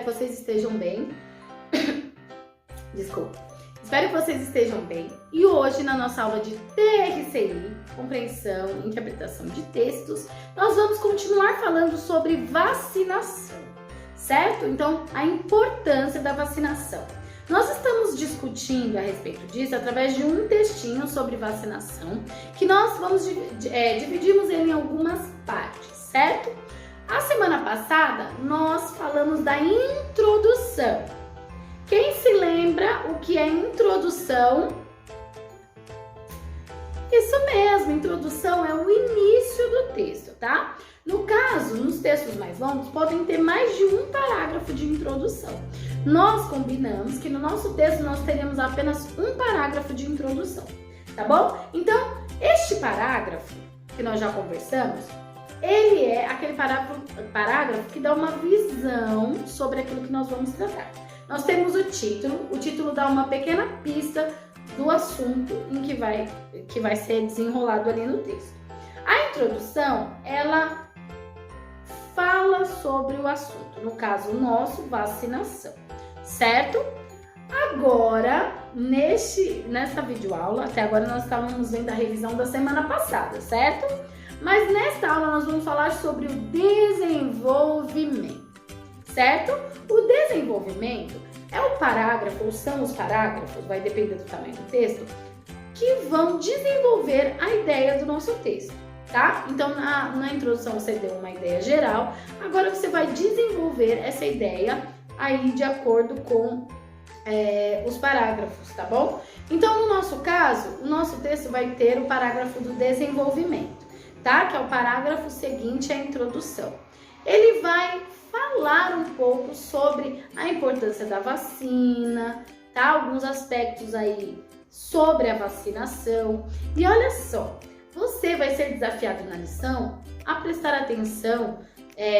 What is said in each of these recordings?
vocês estejam bem. Desculpa. Espero que vocês estejam bem. E hoje, na nossa aula de TRCI, Compreensão e Interpretação de Textos, nós vamos continuar falando sobre vacinação, certo? Então, a importância da vacinação. Nós estamos discutindo a respeito disso através de um textinho sobre vacinação, que nós dividimos ele em algumas partes, certo? A semana passada, nós falamos da introdução. Quem se lembra o que é introdução? Isso mesmo, introdução é o início do texto, tá? No caso, nos textos mais longos, podem ter mais de um parágrafo de introdução. Nós combinamos que no nosso texto nós teremos apenas um parágrafo de introdução, tá bom? Então, este parágrafo que nós já conversamos, ele é aquele parágrafo que dá uma visão sobre aquilo que nós vamos tratar. Nós temos o título dá uma pequena pista do assunto em que vai ser desenrolado ali no texto. A introdução, ela fala sobre o assunto, no caso nosso, vacinação, certo? Agora, nessa videoaula, até agora nós estávamos vendo a revisão da semana passada, certo? Mas nesta aula nós vamos falar sobre o desenvolvimento, certo? O desenvolvimento é o parágrafo, ou são os parágrafos, vai depender do tamanho do texto, que vão desenvolver a ideia do nosso texto, tá? Então, na introdução você deu uma ideia geral, agora você vai desenvolver essa ideia aí de acordo com os parágrafos, tá bom? Então, no nosso caso, o nosso texto vai ter o parágrafo do desenvolvimento, tá? Que é o parágrafo seguinte à introdução. Ele vai falar um pouco sobre a importância da vacina, tá? Alguns aspectos aí sobre a vacinação. E olha só, você vai ser desafiado na lição a prestar atenção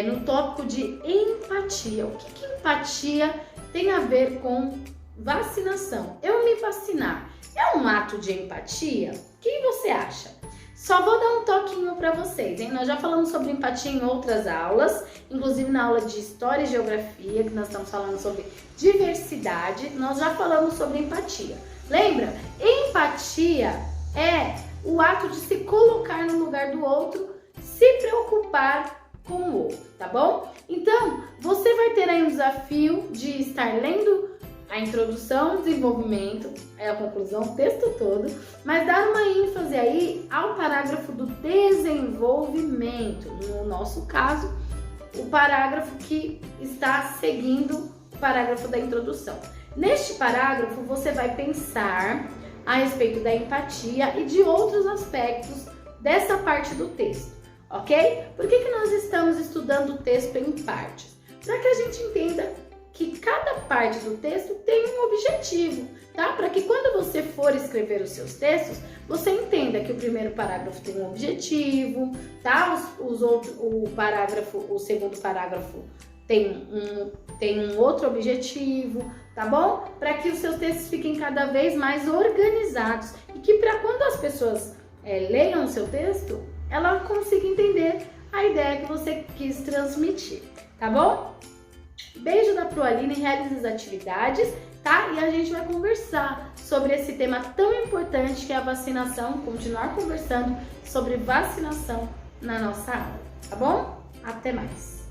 no tópico de empatia. O que empatia tem a ver com vacinação? Eu me vacinar é um ato de empatia? O que você acha? Só vou dar um toquinho para vocês, hein? Nós já falamos sobre empatia em outras aulas, inclusive na aula de História e Geografia, que nós estamos falando sobre diversidade, nós já falamos sobre empatia. Lembra? Empatia é o ato de se colocar no lugar do outro, se preocupar com o outro, tá bom? Então, você vai ter aí um desafio de estar lendo a introdução, desenvolvimento, a conclusão, o texto todo, mas dar uma ênfase aí ao parágrafo do desenvolvimento, no nosso caso, o parágrafo que está seguindo o parágrafo da introdução. Neste parágrafo, você vai pensar a respeito da empatia e de outros aspectos dessa parte do texto, ok? Por que nós estamos estudando o texto em partes? Para que a gente entenda que cada parte do texto tem um objetivo, tá? Para que quando você for escrever os seus textos, você entenda que o primeiro parágrafo tem um objetivo, tá? O segundo parágrafo tem um outro objetivo, tá bom? Para que os seus textos fiquem cada vez mais organizados e que para quando as pessoas leiam o seu texto, ela consiga entender a ideia que você quis transmitir, tá bom? Beijo da Proaline, realize as atividades, tá? E a gente vai conversar sobre esse tema tão importante que é a vacinação, continuar conversando sobre vacinação na nossa aula, tá bom? Até mais!